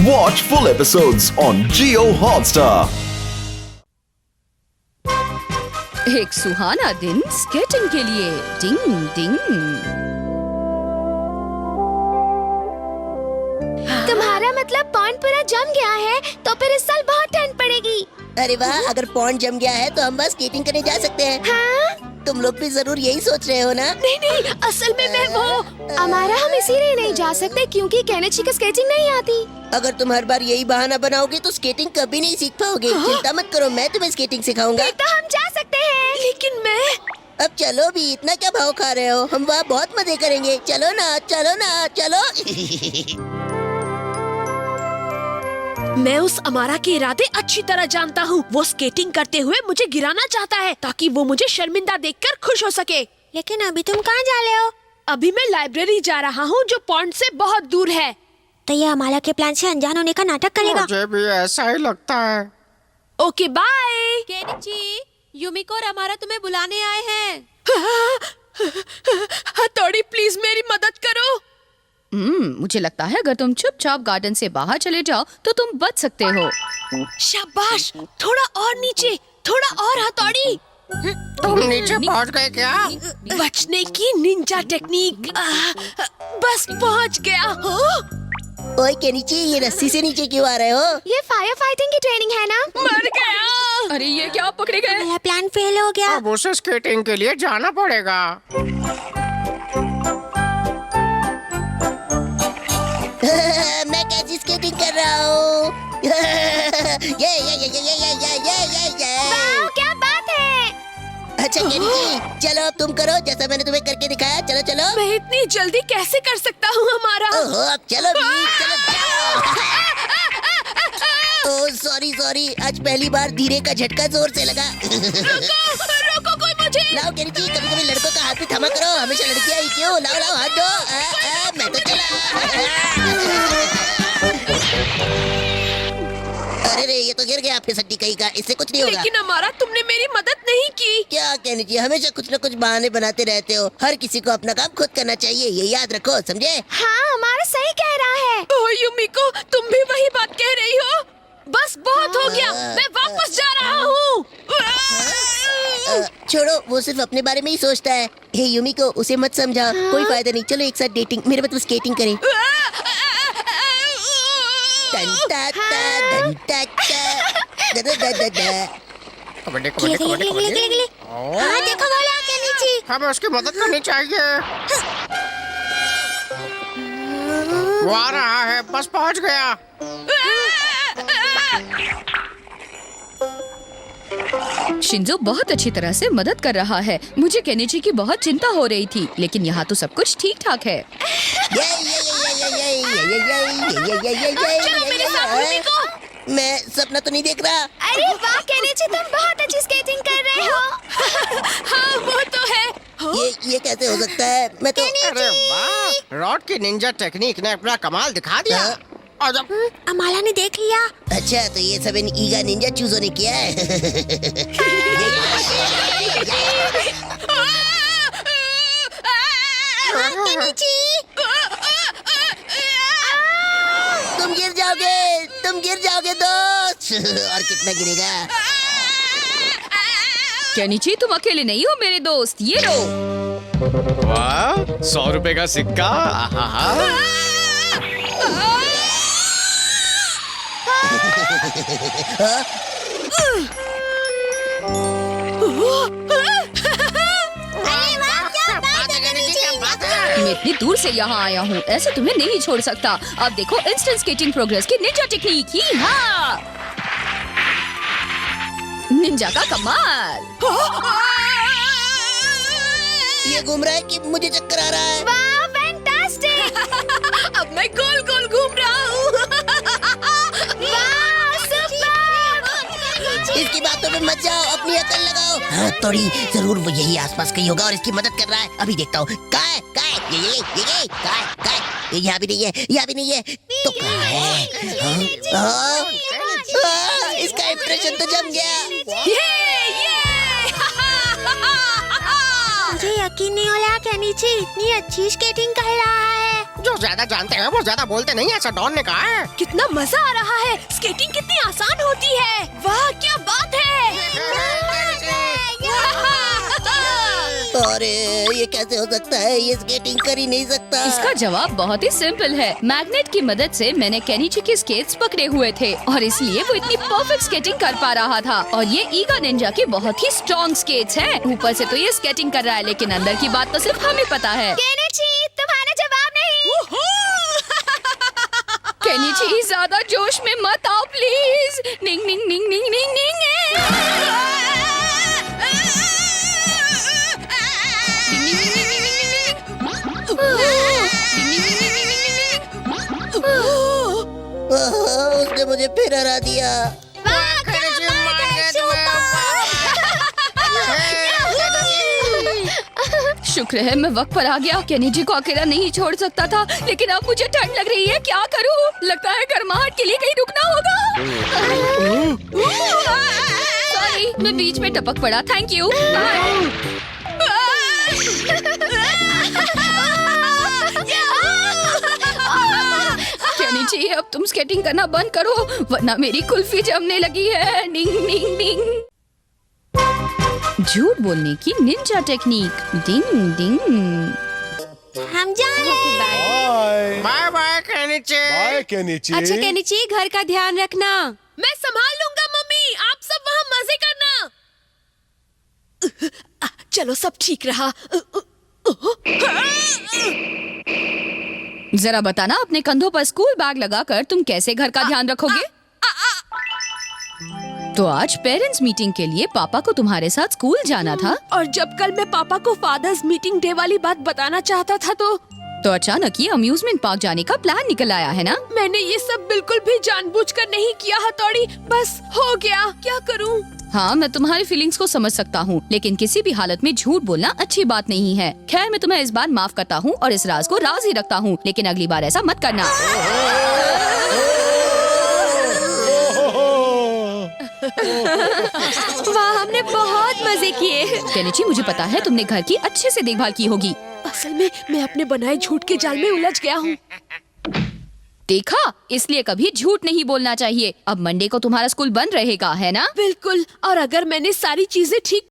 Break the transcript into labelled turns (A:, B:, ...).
A: Watch full episodes on Jio Hotstar.
B: एक सुहाना दिन skating के लिए। डिंग डिंग।
C: तुम्हारा मतलब पॉन्ड पूरा जम गया है, तो फिर इस साल बहुत ठंड पड़ेगी।
D: अरे वाह, अगर पॉन्ड जम गया है तो हम बस स्केटिंग करने जा सकते हैं।
C: हाँ?
D: तुम लोग भी जरूर यही सोच रहे हो ना?
C: नहीं, असल में मैं वो हमारा हम इसीलिए नहीं जा सकते क्योंकि केनिची को स्केटिंग नहीं आती।
D: अगर तुम हर बार यही बहाना बनाओगे तो स्केटिंग कभी नहीं सीख पाओगे। चिंता मत करो, मैं तुम्हें स्केटिंग सिखाऊंगा।
C: फिर तो हम जा सकते हैं। लेकिन मैं
D: अब चलो भी, इतना क्या भाव खा रहे हो? हम वहाँ बहुत मजे करेंगे। चलो ना, चलो ना, चलो।
E: मैं उस अमारा के इरादे अच्छी तरह जानता हूँ। वो स्केटिंग करते हुए मुझे गिराना चाहता है ताकि वो मुझे शर्मिंदा देखकर खुश हो सके।
C: लेकिन अभी तुम कहाँ जा रहे हो?
E: अभी मैं लाइब्रेरी जा रहा हूँ जो पॉन्ड से बहुत दूर है।
C: तो ये अमारा के प्लान से अनजान होने का नाटक करेगा।
F: मुझे भी ऐसा ही लगता है।
E: Okay bye.
G: केनिची, यूमिको और अमारा तुम्हें बुलाने आए हैं।
E: हथौड़ी प्लीज मेरी मदद करो।
B: मुझे लगता है अगर तुम चुपचाप गार्डन से बाहर चले जाओ तो तुम बच सकते हो।
E: शाबाश, थोड़ा और नीचे, थोड़ा और हथौड़ी।
F: तुम नीचे पहुंच गए क्या?
E: बचने की निंजा टेक्निक। बस पहुंच गया हूँ।
D: ओए केनिची, ये रस्सी से नीचे क्यों आ रहे हो?
C: ये फायर फाइटिंग की ट्रेनिंग है ना?
E: मर गया।
B: अरे ये क्या, पकड़े गए?
C: मेरा प्लान फेल हो गया।
F: अब उसे स्केटिंग के लिए जाना पड़ेगा।
D: मैं कैसी स्केटिंग कर रहा हूँ?
C: वाह, क्या बात है।
D: अच्छा केनिची, चलो अब तुम करो जैसा मैंने तुम्हें करके दिखाया। चलो चलो।
E: मैं इतनी जल्दी कैसे कर सकता हूँ हमारा?
D: ओहो, अब चलो भी, चलो जाओ। ओह सॉरी, आज पहली बार धीरे का झटका जोर से लगा।
E: रोको कोई मुझे।
D: लाओ केनिची, कभी लड़कों का हाथ भी थमा करो, हमेशा लड़कियां ही क्यों? लाओ हाथ दो। मैं तो चला। अरे ये तो गिर गया फिसड्डी कहीं का, इससे कुछ नहीं होगा।
E: लेकिन हमारा तुमने मेरी मदद नहीं की।
D: क्या केनिची, हमेशा कुछ न कुछ बहाने बनाते रहते हो। हर किसी को अपना काम खुद करना चाहिए, ये याद रखो, समझे?
C: हाँ, हमारा सही कह रहा है।
E: ओह यूमिको, तुम भी वही बात कह रही हो। बस बहुत हो गया, मैं वापस जा रहा हूँ।
D: छोड़ो, वो सिर्फ अपने बारे में ही सोचता है। हे यूमिको, उसे मत समझाओ। कोई फायदा नहीं, चलो एक साथ डेटिंग, मेरे मतलब स्केटिंग करें।
F: कबड्डी कबड्डी कबड्डी कबड्डी।
C: हाँ, देखो वो लोग केनिची।
F: हमें उसकी मदद करनी चाहिए। वो आ रहा है, बस पहुंच गया।
B: शिंजो बहुत अच्छी तरह से मदद कर रहा है। मुझे केनिची की बहुत चिंता हो रही थी, लेकिन यहाँ तो सब कुछ ठीक ठाक है।
D: मैं सपना तो नहीं देख रहा।
C: अरे वाह केनिची, तुम बहुत अच्छी स्केटिंग कर रहे हो।
E: हाँ वो तो है।
D: ये कैसे हो सकता है? मैं तो
F: अरे वाह, रॉड की निंजा टेक्निक ने अपना कमाल दिखा दिया। और जब
C: अमाला ने देख लिया।
D: अच्छा, तो ये सब इन ईगा निंजा चूजों ने किया है। तुम गिर जाओगे दोस्त। और कितना गिरेगा?
B: केनिची, तुम अकेले नहीं हो मेरे दोस्त, ये लो।
H: वाह, 100 रुपए का सिक्का। आहा।
B: मैं इतनी दूर से यहाँ आया हूँ, ऐसे तुम्हें नहीं छोड़ सकता। अब देखो इंस्टेंट स्केटिंग प्रोग्रेस की निंजा टेक्निक ही। हाँ, निंजा का कमाल।
D: ये घूम रहा है कि मुझे चक्कर आ रहा है?
C: वाह, फैंटास्टिक।
E: अब मैं गोल गोल घूम रहा हूँ।
C: वाह, सुपर।
D: इसकी बातों पे मत जाओ, अपनी अकल लगाओ। हाँ, थोड़ी जरूर वो यही आसपास कहीं होगा और इसकी मदद कर रहा है। अभी देखता हूँ। कहाँ है? ये यहाँ भी नहीं है, यहाँ भी नहीं है, तो कहाँ है? इसका इंप्रेशन तो जम गया।
C: मुझे यकीन नहीं हो रहा केनिची इतनी अच्छी स्केटिंग कर रहा है।
F: जो ज्यादा जानते हैं वो ज्यादा बोलते नहीं, ऐसा डॉन ने कहा है।
E: कितना मजा आ रहा है। स्केटिंग कितनी आसान होती है। वाह क्या बात है।
D: अरे ये कैसे हो सकता है, ये स्केटिंग कर ही नहीं सकता।
B: इसका जवाब बहुत ही सिंपल है। मैग्नेट की मदद से मैंने केनिची के स्केट्स पकड़े हुए थे और इसलिए वो इतनी परफेक्ट स्केटिंग कर पा रहा था। और ये ईगा निंजा के बहुत ही स्ट्रॉन्ग स्केट्स हैं। ऊपर से तो ये स्केटिंग कर रहा है, लेकिन अंदर की बात तो सिर्फ हमें पता है।
C: केनिची, तुम्हारा जवाब नहीं।
B: केनिची ज्यादा जोश में मत आओ प्लीज। निंग निंग निंग निंग निंग निंग।
D: उसने मुझे फिर हरा दिया।
B: शुक्र है मैं वक्त पर आ गया। केनिची को अकेला नहीं छोड़ सकता था, लेकिन अब मुझे ठंड लग रही है। क्या करूं? लगता है गर्माहट के लिए कहीं रुकना होगा। सॉरी, मैं बीच में टपक पड़ा। Thank you. केनिची, अब तुम स्केटिंग करना बंद करो, वरना मेरी कुल्फी जमने लगी है। निंग निंग निंग। झूठ बोलने की निंजा टेक्निक। डिंग डिंग।
G: हम जा रहे हैं।
F: Bye bye Kenichi.
I: Bye Kenichi.
G: अच्छा केनिची, घर का ध्यान रखना।
E: मैं संभाल लूंगा मम्मी, आप सब वहाँ मजे करना। चलो सब ठीक रहा।
B: जरा बताना, अपने कंधों पर स्कूल बैग लगाकर तुम कैसे घर का ध्यान रखोगे? तो आज पेरेंट्स मीटिंग के लिए पापा को तुम्हारे साथ स्कूल जाना था।
E: और जब कल मैं पापा को फादर्स मीटिंग डे वाली बात बताना चाहता था तो
B: अचानक ये अम्यूजमेंट पार्क जाने का प्लान निकल आया है ना?
E: मैंने ये सब बिल्कुल भी जानबूझकर नहीं किया हथौड़ी, बस हो गया। क्या करूं?
B: हाँ, मैं तुम्हारी फीलिंग्स को समझ सकता हूँ, लेकिन किसी भी हालत में झूठ बोलना अच्छी बात नहीं है। खैर, मैं तुम्हें इस बार माफ करता हूँ और इस राज को राज ही रखता हूँ, लेकिन अगली बार ऐसा मत करना।
G: वाह, हमने बहुत मजे किए।
B: केनिची, मुझे पता है तुमने घर की अच्छे से देखभाल की होगी।
E: असल में मैं अपने बनाए झूठ के जाल में उलझ गया हूँ।
B: देखा, इसलिए कभी झूठ नहीं बोलना चाहिए। अब मंडे को तुम्हारा स्कूल बंद रहेगा, है ना?
E: बिल्कुल। और अगर मैंने सारी चीजें ठीक